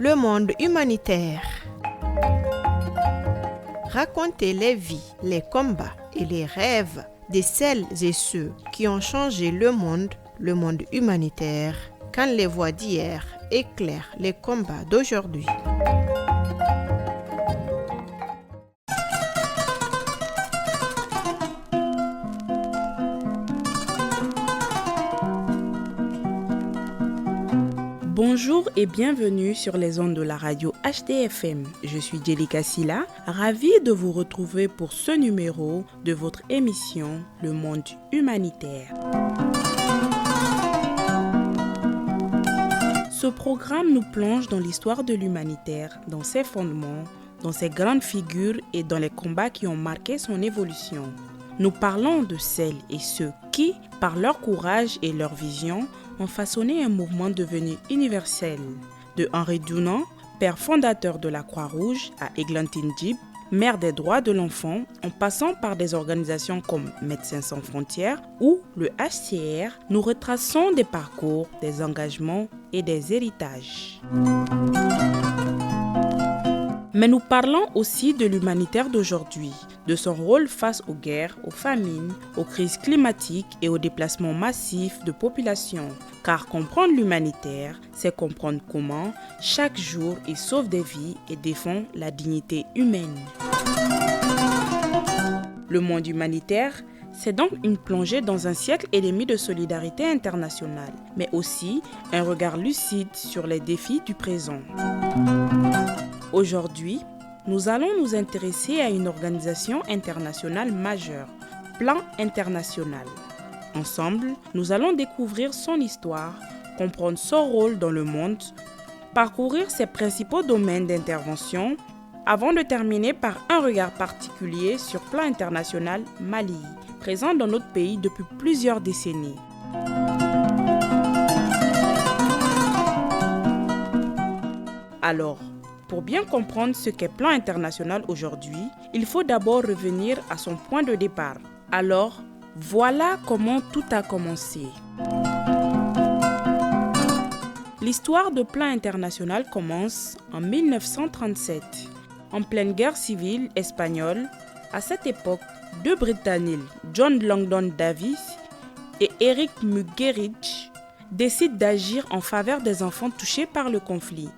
Le monde humanitaire. Racontez les vies, les combats et les rêves de celles et ceux qui ont changé le monde humanitaire, quand les voix d'hier éclairent les combats d'aujourd'hui. Bonjour et bienvenue sur les ondes de la radio HDFM. Je suis Djelika Silla, ravie de vous retrouver pour ce numéro de votre émission Le monde humanitaire. Ce programme nous plonge dans l'histoire de l'humanitaire, dans ses fondements, dans ses grandes figures et dans les combats qui ont marqué son évolution. Nous parlons de celles et ceux qui, par leur courage et leur vision, ont façonné un mouvement devenu universel. De Henri Dunant, père fondateur de la Croix-Rouge, à Eglantine Dib, mère des droits de l'enfant, en passant par des organisations comme Médecins sans frontières ou le HCR, nous retraçons des parcours, des engagements et des héritages. Mais nous parlons aussi de l'humanitaire d'aujourd'hui, de son rôle face aux guerres, aux famines, aux crises climatiques et aux déplacements massifs de population. Car comprendre l'humanitaire, c'est comprendre comment, chaque jour, il sauve des vies et défend la dignité humaine. Le monde humanitaire, c'est donc une plongée dans un siècle et demi de solidarité internationale, mais aussi un regard lucide sur les défis du présent. Aujourd'hui, nous allons nous intéresser à une organisation internationale majeure, Plan International. Ensemble, nous allons découvrir son histoire, comprendre son rôle dans le monde, parcourir ses principaux domaines d'intervention, avant de terminer par un regard particulier sur Plan International Mali, présent dans notre pays depuis plusieurs décennies. Alors, pour bien comprendre ce qu'est Plan International aujourd'hui, il faut d'abord revenir à son point de départ. Alors, voilà comment tout a commencé. L'histoire de Plan International commence en 1937, en pleine guerre civile espagnole. À cette époque, deux Britanniques, John Langdon Davis et Eric Muggeridge, décident d'agir en faveur des enfants touchés par le conflit.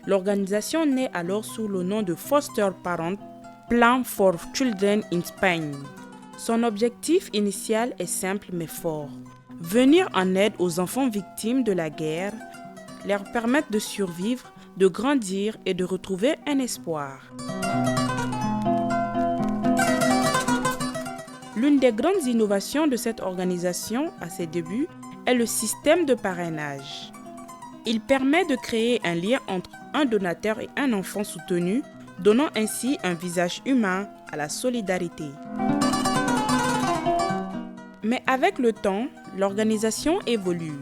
L'organisation naît alors sous le nom de Foster Parent Plan for Children in Spain. Son objectif initial est simple mais fort. Venir en aide aux enfants victimes de la guerre, leur permettre de survivre, de grandir et de retrouver un espoir. L'une des grandes innovations de cette organisation à ses débuts est le système de parrainage. Il permet de créer un lien entre un donateur et un enfant soutenu, donnant ainsi un visage humain à la solidarité. Mais avec le temps, l'organisation évolue.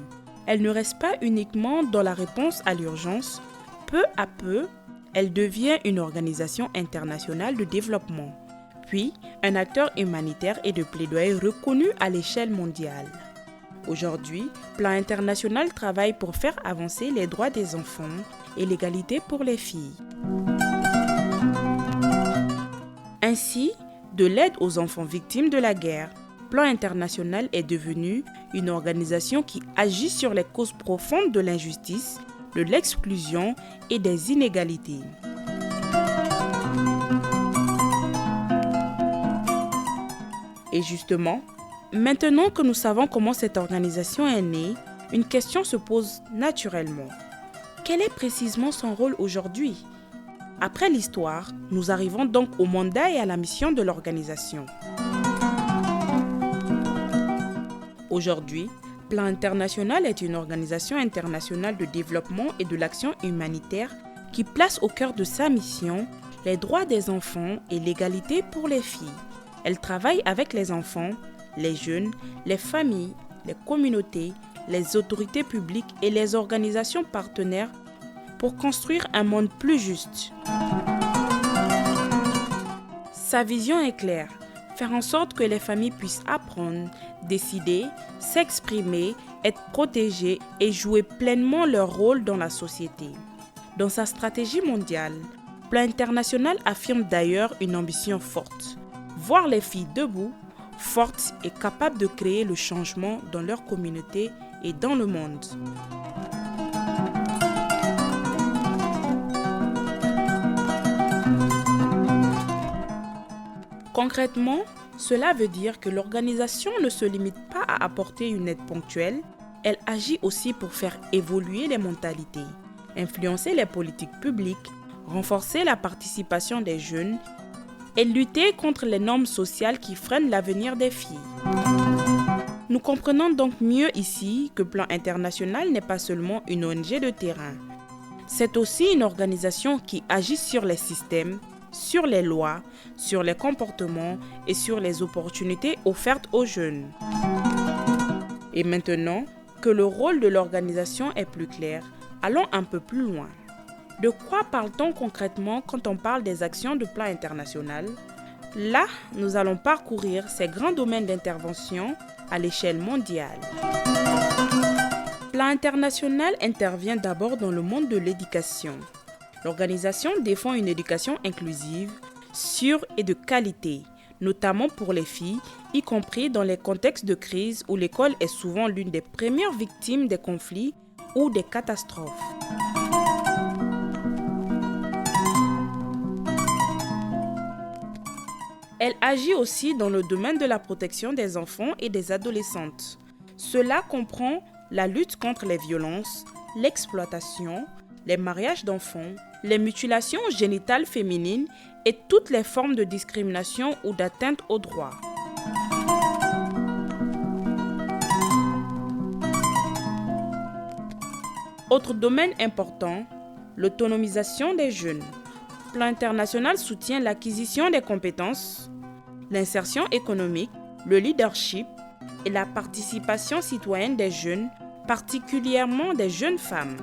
Elle ne reste pas uniquement dans la réponse à l'urgence. Peu à peu, elle devient une organisation internationale de développement, puis un acteur humanitaire et de plaidoyer reconnu à l'échelle mondiale. Aujourd'hui, Plan International travaille pour faire avancer les droits des enfants et l'égalité pour les filles. Ainsi, de l'aide aux enfants victimes de la guerre, Plan International est devenu une organisation qui agit sur les causes profondes de l'injustice, de l'exclusion et des inégalités. Et justement, maintenant que nous savons comment cette organisation est née, une question se pose naturellement. Quel est précisément son rôle aujourd'hui ? Après l'histoire, nous arrivons donc au mandat et à la mission de l'organisation. Aujourd'hui, Plan International est une organisation internationale de développement et de l'action humanitaire qui place au cœur de sa mission les droits des enfants et l'égalité pour les filles. Elle travaille avec les enfants, les jeunes, les familles, les communautés, les autorités publiques et les organisations partenaires pour construire un monde plus juste. Sa vision est claire, faire en sorte que les familles puissent apprendre, décider, s'exprimer, être protégées et jouer pleinement leur rôle dans la société. Dans sa stratégie mondiale, Plan International affirme d'ailleurs une ambition forte. Voir les filles debout, fortes et capables de créer le changement dans leur communauté et dans le monde. Concrètement, cela veut dire que l'organisation ne se limite pas à apporter une aide ponctuelle, elle agit aussi pour faire évoluer les mentalités, influencer les politiques publiques, renforcer la participation des jeunes et lutter contre les normes sociales qui freinent l'avenir des filles. Nous comprenons donc mieux ici que Plan International n'est pas seulement une ONG de terrain. C'est aussi une organisation qui agit sur les systèmes, sur les lois, sur les comportements et sur les opportunités offertes aux jeunes. Et maintenant que le rôle de l'organisation est plus clair, allons un peu plus loin. De quoi parle-t-on concrètement quand on parle des actions de Plan International ? Là, nous allons parcourir ces grands domaines d'intervention à l'échelle mondiale. Plan International intervient d'abord dans le monde de l'éducation. L'organisation défend une éducation inclusive, sûre et de qualité, notamment pour les filles, y compris dans les contextes de crise où l'école est souvent l'une des premières victimes des conflits ou des catastrophes. Elle agit aussi dans le domaine de la protection des enfants et des adolescentes. Cela comprend la lutte contre les violences, l'exploitation, les mariages d'enfants, les mutilations génitales féminines et toutes les formes de discrimination ou d'atteinte aux droits. Autre domaine important, l'autonomisation des jeunes. Plan International soutient l'acquisition des compétences, l'insertion économique, le leadership et la participation citoyenne des jeunes, particulièrement des jeunes femmes.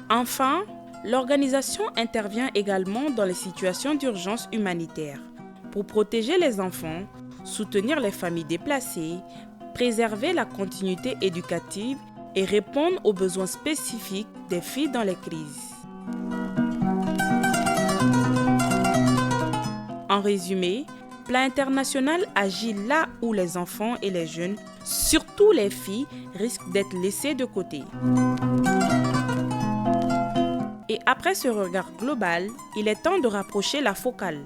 Enfin, l'organisation intervient également dans les situations d'urgence humanitaire pour protéger les enfants, soutenir les familles déplacées, préserver la continuité éducative et répondre aux besoins spécifiques des filles dans les crises. En résumé, Plan International agit là où les enfants et les jeunes, surtout les filles, risquent d'être laissés de côté. Et après ce regard global, il est temps de rapprocher la focale.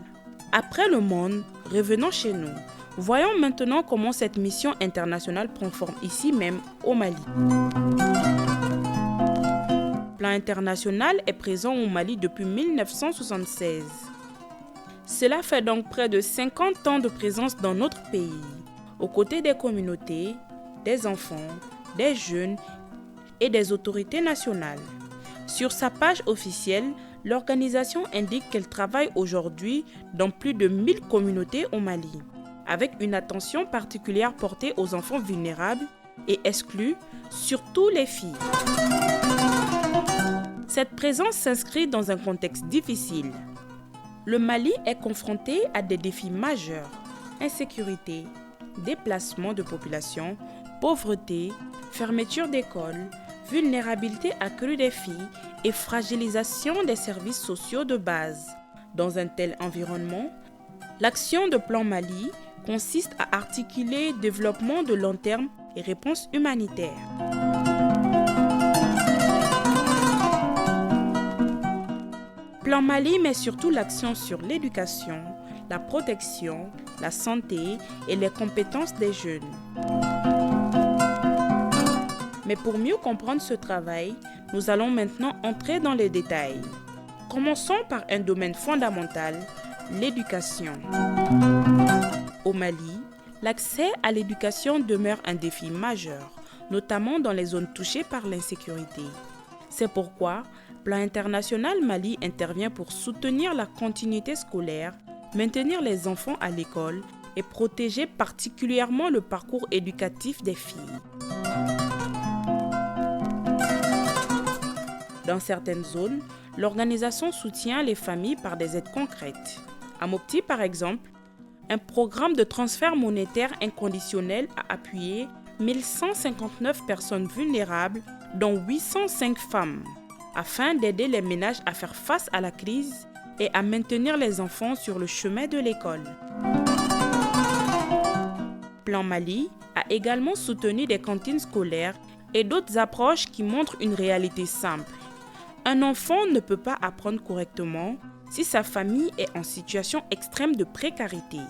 Après le monde, revenons chez nous. Voyons maintenant comment cette mission internationale prend forme ici même au Mali. Plan International est présent au Mali depuis 1976. Cela fait donc près de 50 ans de présence dans notre pays, aux côtés des communautés, des enfants, des jeunes et des autorités nationales. Sur sa page officielle, l'organisation indique qu'elle travaille aujourd'hui dans plus de 1000 communautés au Mali, avec une attention particulière portée aux enfants vulnérables et exclus, surtout les filles. Cette présence s'inscrit dans un contexte difficile. Le Mali est confronté à des défis majeurs: insécurité, déplacement de population, pauvreté, fermeture d'écoles, vulnérabilité accrue des filles et fragilisation des services sociaux de base. Dans un tel environnement, l'action de Plan Mali consiste à articuler développement de long terme et réponse humanitaire. Plan Mali met surtout l'accent sur l'éducation, la protection, la santé et les compétences des jeunes. Mais pour mieux comprendre ce travail, nous allons maintenant entrer dans les détails. Commençons par un domaine fondamental, l'éducation. Au Mali, l'accès à l'éducation demeure un défi majeur, notamment dans les zones touchées par l'insécurité. C'est pourquoi Plan International Mali intervient pour soutenir la continuité scolaire, maintenir les enfants à l'école et protéger particulièrement le parcours éducatif des filles. Dans certaines zones, l'organisation soutient les familles par des aides concrètes. À Mopti, par exemple, un programme de transfert monétaire inconditionnel a appuyé 1159 personnes vulnérables dont 805 femmes, afin d'aider les ménages à faire face à la crise et à maintenir les enfants sur le chemin de l'école. Plan Mali a également soutenu des cantines scolaires et d'autres approches qui montrent une réalité simple. Un enfant ne peut pas apprendre correctement si sa famille est en situation extrême de précarité.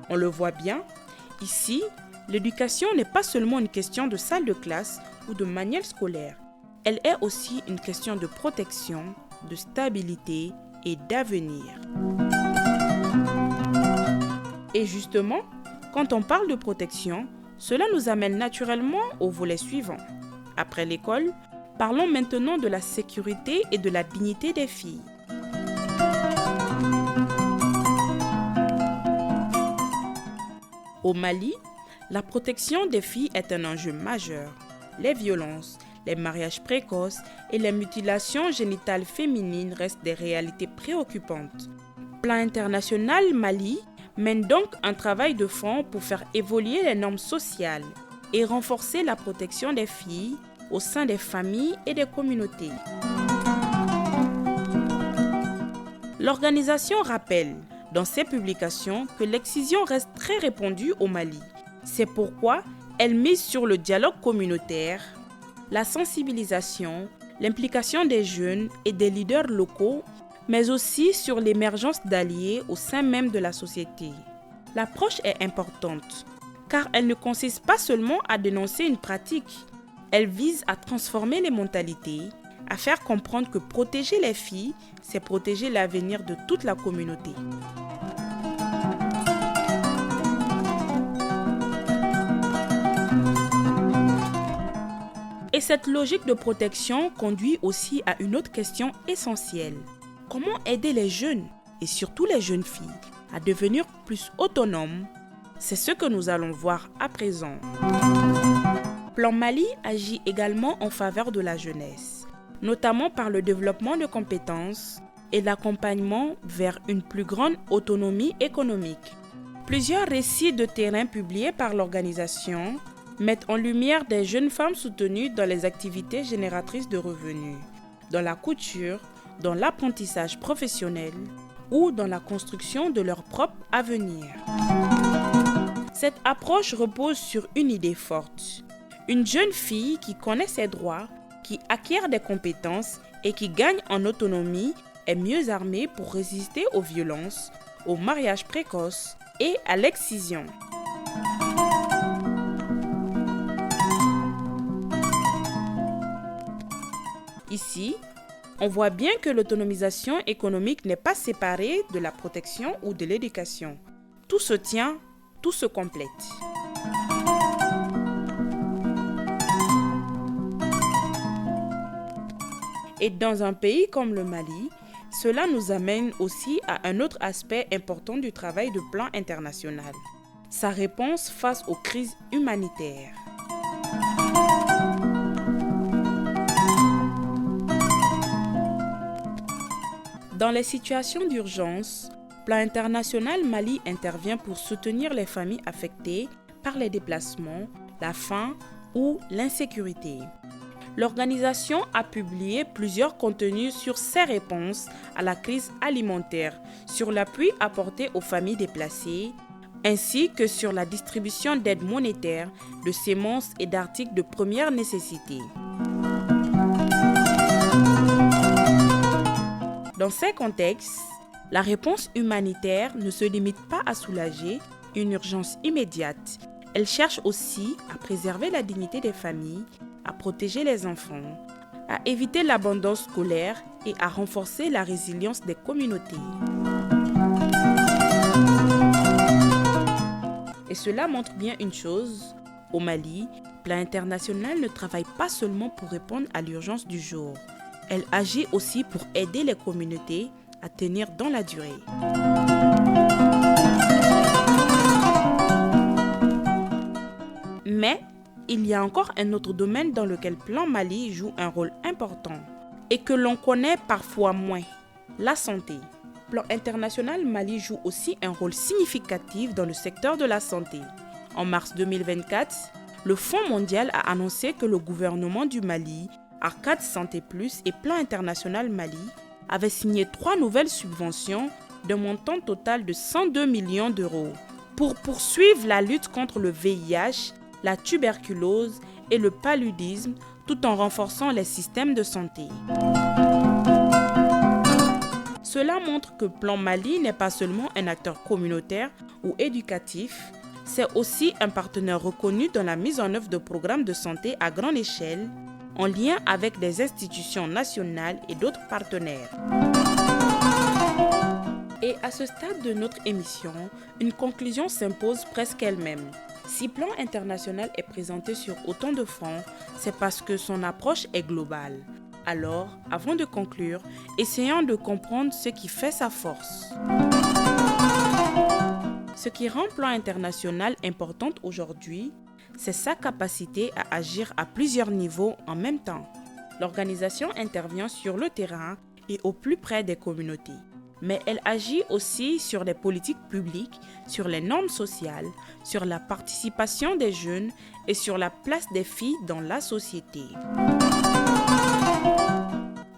On le voit bien, ici, l'éducation n'est pas seulement une question de salle de classe ou de manuel scolaire. Elle est aussi une question de protection, de stabilité et d'avenir. Et justement, quand on parle de protection, cela nous amène naturellement au volet suivant. Après l'école, parlons maintenant de la sécurité et de la dignité des filles. Au Mali, la protection des filles est un enjeu majeur. Les violences, les mariages précoces et les mutilations génitales féminines restent des réalités préoccupantes. Plan International Mali mène donc un travail de fond pour faire évoluer les normes sociales et renforcer la protection des filles au sein des familles et des communautés. L'organisation rappelle dans ses publications que l'excision reste très répandue au Mali. C'est pourquoi elle mise sur le dialogue communautaire, la sensibilisation, l'implication des jeunes et des leaders locaux, mais aussi sur l'émergence d'alliés au sein même de la société. L'approche est importante, car elle ne consiste pas seulement à dénoncer une pratique. Elle vise à transformer les mentalités, à faire comprendre que protéger les filles, c'est protéger l'avenir de toute la communauté. Et cette logique de protection conduit aussi à une autre question essentielle. Comment aider les jeunes, et surtout les jeunes filles, à devenir plus autonomes? C'est ce que nous allons voir à présent. Plan Mali agit également en faveur de la jeunesse, notamment par le développement de compétences et l'accompagnement vers une plus grande autonomie économique. Plusieurs récits de terrain publiés par l'organisation mettent en lumière des jeunes femmes soutenues dans les activités génératrices de revenus, dans la couture, dans l'apprentissage professionnel ou dans la construction de leur propre avenir. Cette approche repose sur une idée forte. Une jeune fille qui connaît ses droits, qui acquiert des compétences et qui gagne en autonomie est mieux armée pour résister aux violences, au mariage précoce et à l'excision. Ici, on voit bien que l'autonomisation économique n'est pas séparée de la protection ou de l'éducation. Tout se tient, tout se complète. Et dans un pays comme le Mali, cela nous amène aussi à un autre aspect important du travail de Plan International, sa réponse face aux crises humanitaires. Dans les situations d'urgence, Plan International Mali intervient pour soutenir les familles affectées par les déplacements, la faim ou l'insécurité. L'organisation a publié plusieurs contenus sur ses réponses à la crise alimentaire, sur l'appui apporté aux familles déplacées, ainsi que sur la distribution d'aides monétaires, de semences et d'articles de première nécessité. Dans ces contextes, la réponse humanitaire ne se limite pas à soulager une urgence immédiate. Elle cherche aussi à préserver la dignité des familles, à protéger les enfants, à éviter l'abandon scolaire et à renforcer la résilience des communautés. Et cela montre bien une chose, au Mali, Plan International ne travaille pas seulement pour répondre à l'urgence du jour. Elle agit aussi pour aider les communautés à tenir dans la durée. Mais il y a encore un autre domaine dans lequel Plan Mali joue un rôle important et que l'on connaît parfois moins, la santé. Plan International Mali joue aussi un rôle significatif dans le secteur de la santé. En mars 2024, le Fonds mondial a annoncé que le gouvernement du Mali, Arcade Santé Plus et Plan International Mali avaient signé 3 nouvelles subventions d'un montant total de 102 millions d'euros pour poursuivre la lutte contre le VIH, la tuberculose et le paludisme tout en renforçant les systèmes de santé. Cela montre que Plan Mali n'est pas seulement un acteur communautaire ou éducatif, c'est aussi un partenaire reconnu dans la mise en œuvre de programmes de santé à grande échelle, en lien avec des institutions nationales et d'autres partenaires. Et à ce stade de notre émission, une conclusion s'impose presque elle-même. Si Plan International est présenté sur autant de fronts, c'est parce que son approche est globale. Alors, avant de conclure, essayons de comprendre ce qui fait sa force. Ce qui rend Plan International importante aujourd'hui, c'est sa capacité à agir à plusieurs niveaux en même temps. L'organisation intervient sur le terrain et au plus près des communautés. Mais elle agit aussi sur les politiques publiques, sur les normes sociales, sur la participation des jeunes et sur la place des filles dans la société.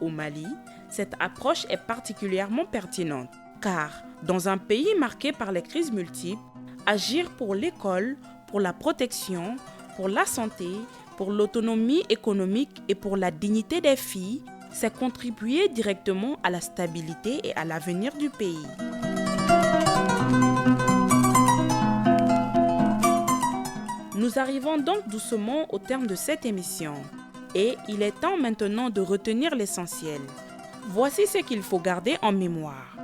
Au Mali, cette approche est particulièrement pertinente, car dans un pays marqué par les crises multiples, agir pour l'école, pour la protection, pour la santé, pour l'autonomie économique et pour la dignité des filles, c'est contribuer directement à la stabilité et à l'avenir du pays. Nous arrivons donc doucement au terme de cette émission et il est temps maintenant de retenir l'essentiel. Voici ce qu'il faut garder en mémoire.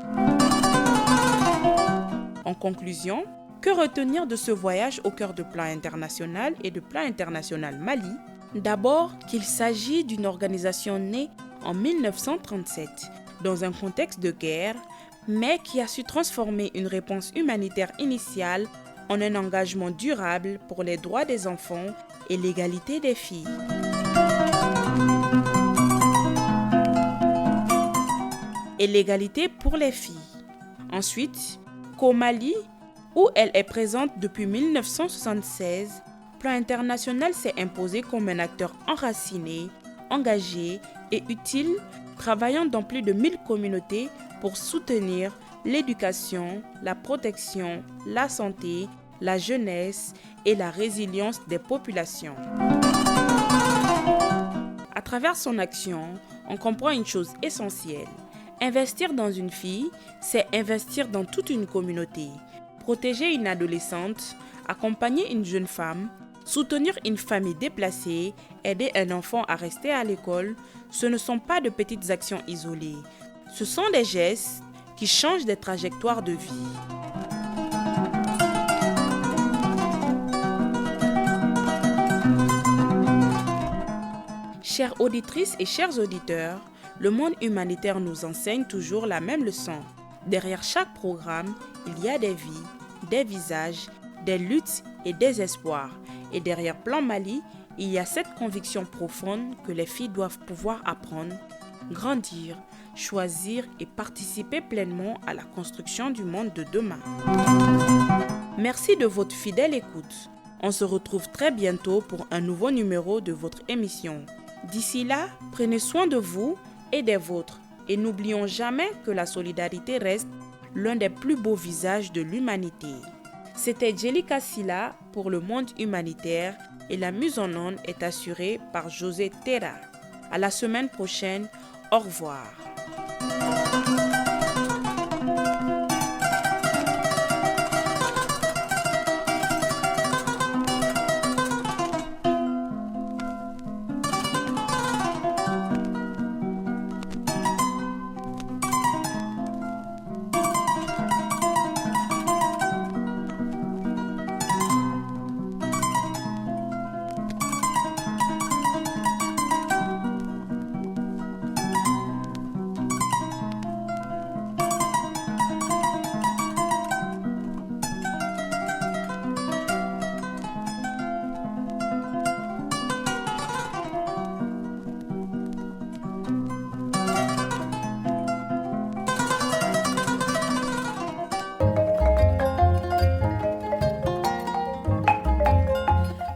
En conclusion, que retenir de ce voyage au cœur de Plan International et de Plan International Mali? D'abord, qu'il s'agit d'une organisation née en 1937, dans un contexte de guerre, mais qui a su transformer une réponse humanitaire initiale en un engagement durable pour les droits des enfants et l'égalité des filles. Et l'égalité pour les filles. Ensuite, qu'au Mali, où elle est présente depuis 1976, Plan International s'est imposé comme un acteur enraciné, engagé et utile, travaillant dans plus de 1000 communautés pour soutenir l'éducation, la protection, la santé, la jeunesse et la résilience des populations. À travers son action, on comprend une chose essentielle. Investir dans une fille, c'est investir dans toute une communauté. Protéger une adolescente, accompagner une jeune femme, soutenir une famille déplacée, aider un enfant à rester à l'école, ce ne sont pas de petites actions isolées. Ce sont des gestes qui changent des trajectoires de vie. Chères auditrices et chers auditeurs, le monde humanitaire nous enseigne toujours la même leçon. Derrière chaque programme, il y a des vies, des visages, des luttes et des espoirs. Et derrière Plan Mali, il y a cette conviction profonde que les filles doivent pouvoir apprendre, grandir, choisir et participer pleinement à la construction du monde de demain. Merci de votre fidèle écoute. On se retrouve très bientôt pour un nouveau numéro de votre émission. D'ici là, prenez soin de vous et des vôtres. Et n'oublions jamais que la solidarité reste l'un des plus beaux visages de l'humanité. C'était Jelika Silla pour le monde humanitaire et la mise en onde est assurée par José Terra. À la semaine prochaine, au revoir.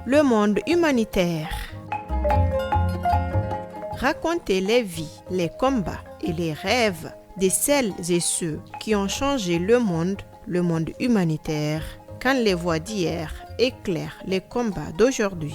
Le monde humanitaire. Racontez les vies, les combats et les rêves de celles et ceux qui ont changé le monde humanitaire, quand les voix d'hier éclairent les combats d'aujourd'hui.